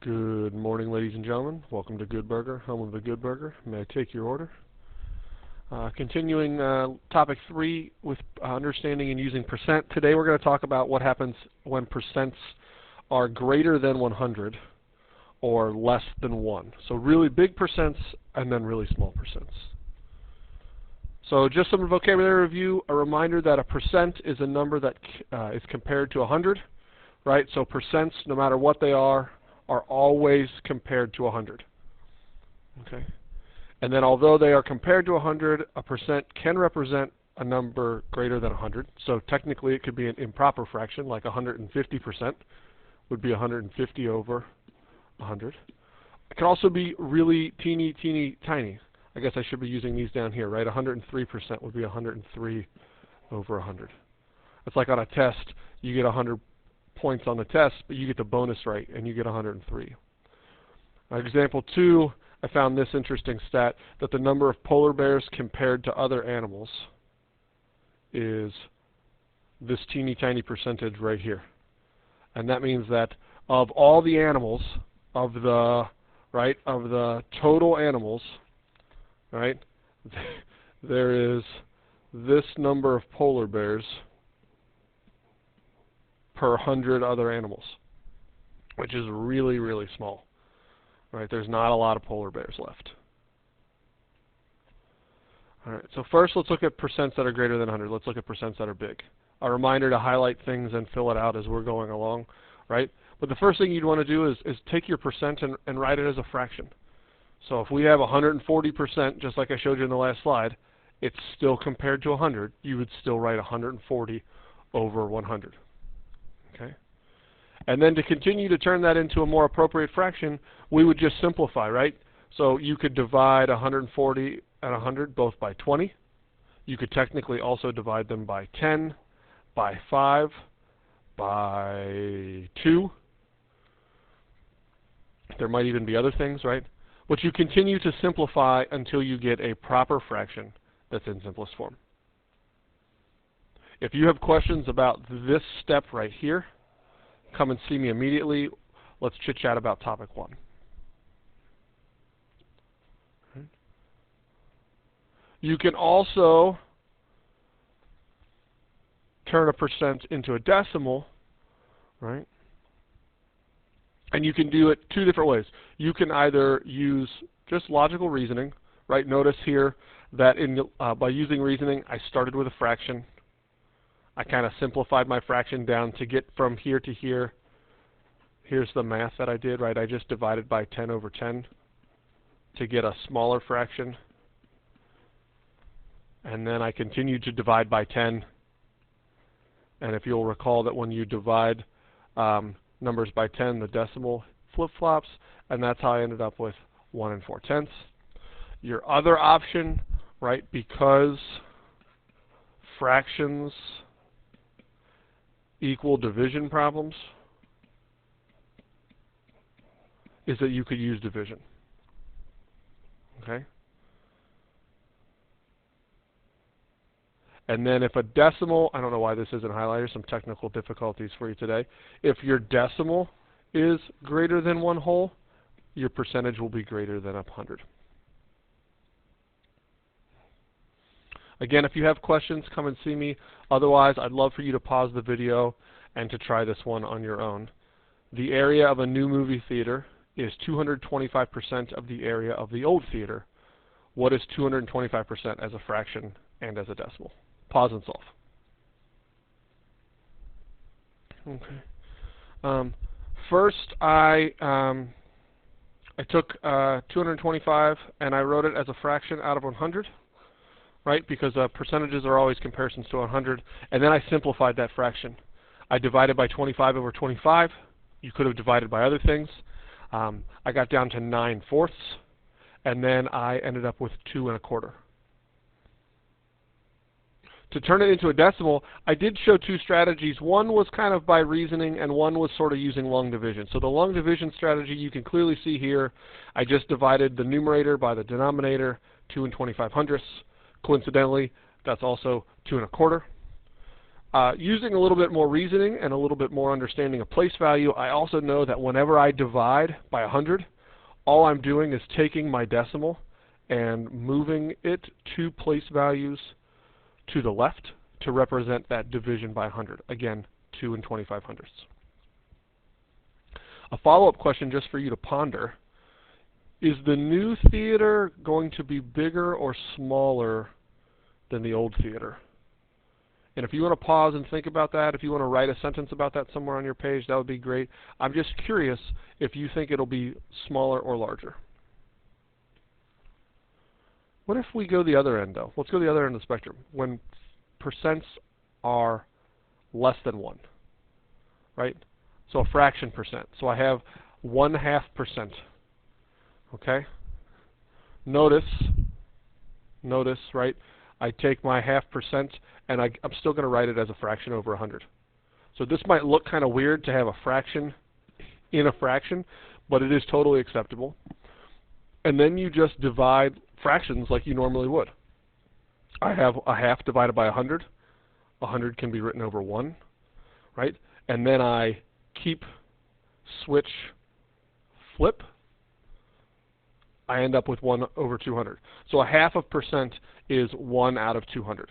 Good morning, ladies and gentlemen. Welcome to Good Burger, home of the Good Burger. May I take your order? Continuing topic 3 with understanding and using percent. Today we're going to talk about what happens when percents are greater than 100 or less than 1. So really big percents and then really small percents. So just some vocabulary review. A reminder that a percent is a number that is compared to 100, right? So percents, no matter what they are always compared to 100. Okay? And then although they are compared to 100, a percent can represent a number greater than 100. So technically it could be an improper fraction, like 150% would be 150 over 100. It can also be really teeny tiny. I guess I should be using these down here, right? 103% would be 103 over 100. It's like on a test, you get 100 points on the test, but you get the bonus right, and you get 103. Example 2, I found this interesting stat, that the number of polar bears compared to other animals is this teeny tiny percentage right here. And that means that of all the animals, of the total animals, right, there is this number of polar bears per 100 other animals, which is really small. Right? There's not a lot of polar bears left. All right, so first let's look at percents that are greater than 100. Let's look at percents that are big. A reminder to highlight things and fill it out as we're going along, right? But the first thing you'd want to do is take your percent and write it as a fraction. So if we have 140%, just like I showed you in the last slide, it's still compared to 100. You would still write 140 over 100. Okay? And then to continue to turn that into a more appropriate fraction, we would just simplify, right? So you could divide 140 and 100 both by 20. You could technically also divide them by 10, by 5, by 2. There might even be other things, right? But you continue to simplify until you get a proper fraction that's in simplest form. If you have questions about this step right here, come and see me immediately. Let's chit-chat about topic 1. Okay. You can also turn a percent into a decimal, right? And you can do it 2 different ways. You can either use just logical reasoning, right? Notice here that by using reasoning, I started with a fraction. I kind of simplified my fraction down to get from here to here. Here's the math that I did, right? I just divided by 10 over 10 to get a smaller fraction. And then I continued to divide by 10. And if you'll recall that when you divide numbers by 10, the decimal flip-flops, and that's how I ended up with 1 4/10. Your other option, right, because fractions equal division problems, is that you could use division. Okay? And then if a decimal, I don't know why this isn't highlighted, some technical difficulties for you today. If your decimal is greater than 1 whole, your percentage will be greater than 100. Again, if you have questions, come and see me. Otherwise, I'd love for you to pause the video and to try this one on your own. The area of a new movie theater is 225% of the area of the old theater. What is 225% as a fraction and as a decimal? Pause and solve. Okay. First, I took 225 and I wrote it as a fraction out of 100, right? Because percentages are always comparisons to 100. And then I simplified that fraction. I divided by 25 over 25. You could have divided by other things. I got down to 9/4, and then I ended up with 2 1/4. To turn it into a decimal, I did show 2 strategies. One was kind of by reasoning, and one was sort of using long division. So the long division strategy, you can clearly see here, I just divided the numerator by the denominator, 2 25/100. Coincidentally, that's also 2 1/4. Using a little bit more reasoning and a little bit more understanding of place value, I also know that whenever I divide by 100, all I'm doing is taking my decimal and moving it 2 place values to the left to represent that division by 100. Again, 2 and 25/100ths. A follow-up question just for you to ponder: is the new theater going to be bigger or smaller than the old theater? And if you want to pause and think about that, if you want to write a sentence about that somewhere on your page, that would be great. I'm just curious if you think it'll be smaller or larger. What if we go the other end, though? Let's go the other end of the spectrum. When percents are less than 1, right? So a fraction percent. So I have 1/2%. Okay? Notice, right? I take my 0.5% and I'm still going to write it as a fraction over 100. So this might look kind of weird to have a fraction in a fraction, but it is totally acceptable. And then you just divide fractions like you normally would. I have a half divided by 100. 100 can be written over 1, right? And then I keep, switch, flip. I end up with 1 over 200. So a 0.5% is 1 out of 200.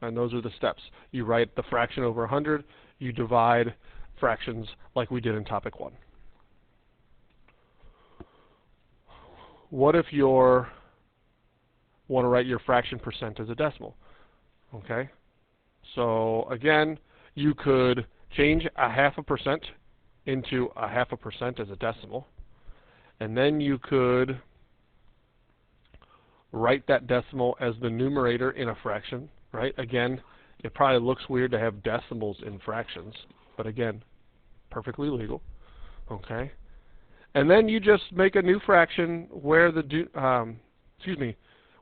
And those are the steps. You write the fraction over 100. You divide fractions like we did in topic 1. What if you want to write your fraction percent as a decimal? Okay. So again, you could change a 0.5% into a 0.5% as a decimal. And then you could write that decimal as the numerator in a fraction, right? Again, it probably looks weird to have decimals in fractions, but again, perfectly legal. Okay. And then you just make a new fraction where the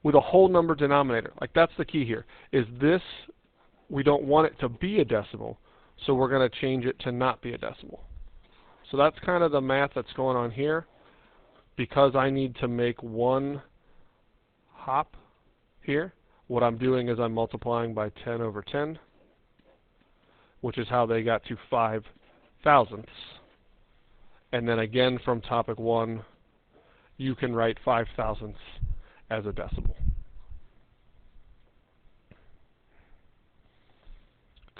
with a whole number denominator. Like, that's the key here. Is this, we don't want it to be a decimal, so we're going to change it to not be a decimal. So that's kind of the math that's going on here. Because I need to make one hop here, what I'm doing is I'm multiplying by 10 over 10, which is how they got to 5 thousandths. And then again from topic 1, you can write 5 thousandths as a decimal.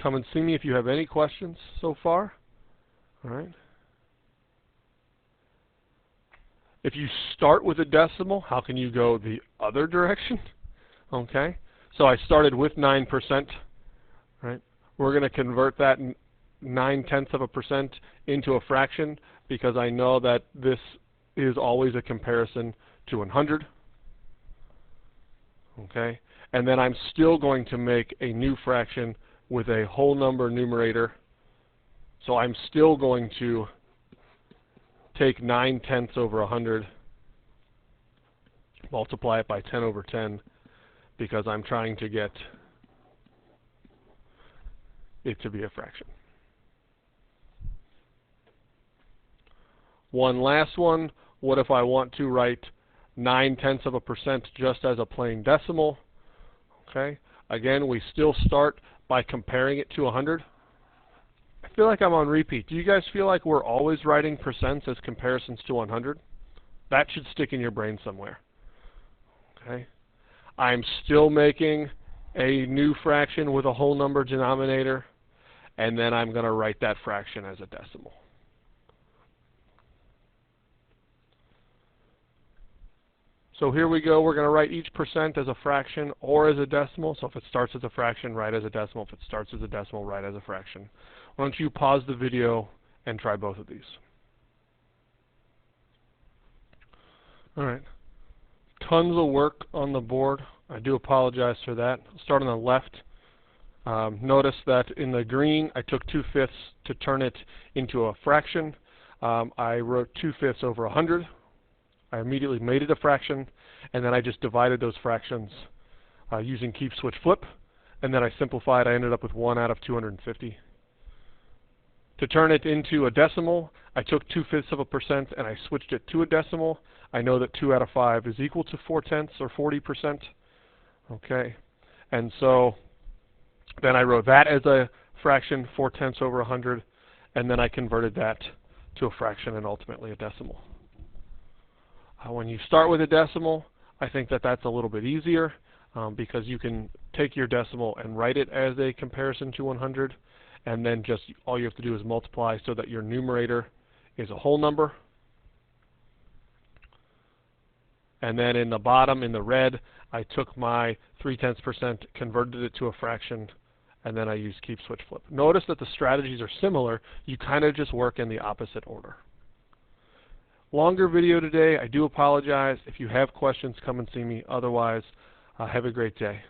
Come and see me if you have any questions so far. All right. If you start with a decimal, how can you go the other direction? Okay, so I started with 9%, right? We're going to convert that 0.9% into a fraction because I know that this is always a comparison to 100. Okay, and then I'm still going to make a new fraction with a whole number numerator. So I'm still going to take 9/10 over 100, multiply it by 10 over 10, because I'm trying to get it to be a fraction. One last one. What if I want to write 0.9% just as a plain decimal? Okay. Again, we still start by comparing it to 100. I feel like I'm on repeat. Do you guys feel like we're always writing percents as comparisons to 100? That should stick in your brain somewhere. Okay. I'm still making a new fraction with a whole number denominator, and then I'm going to write that fraction as a decimal. So here we go. We're going to write each percent as a fraction or as a decimal. So if it starts as a fraction, write as a decimal. If it starts as a decimal, write as a fraction. Why don't you pause the video and try both of these. All right. Tons of work on the board. I do apologize for that. I'll start on the left. Notice that in the green, I took 2/5 to turn it into a fraction. I wrote 2/5 over 100. I immediately made it a fraction, and then I just divided those fractions using keep, switch, flip, and then I simplified. I ended up with 1 out of 250. To turn it into a decimal, I took 2/5% and I switched it to a decimal. I know that 2 out of 5 is equal to 4/10 or 40%. Okay, and so Then I wrote that as a fraction, 4/10 over 100, and then I converted that to a fraction and ultimately a decimal. When you start with a decimal, I think that that's a little bit easier because you can take your decimal and write it as a comparison to 100, and then just all you have to do is multiply so that your numerator is a whole number. And then in the bottom, in the red, I took my 0.3%, converted it to a fraction, and then I used keep, switch, flip. Notice that the strategies are similar. You kind of just work in the opposite order. Longer video today. I do apologize. If you have questions, come and see me. Otherwise, have a great day.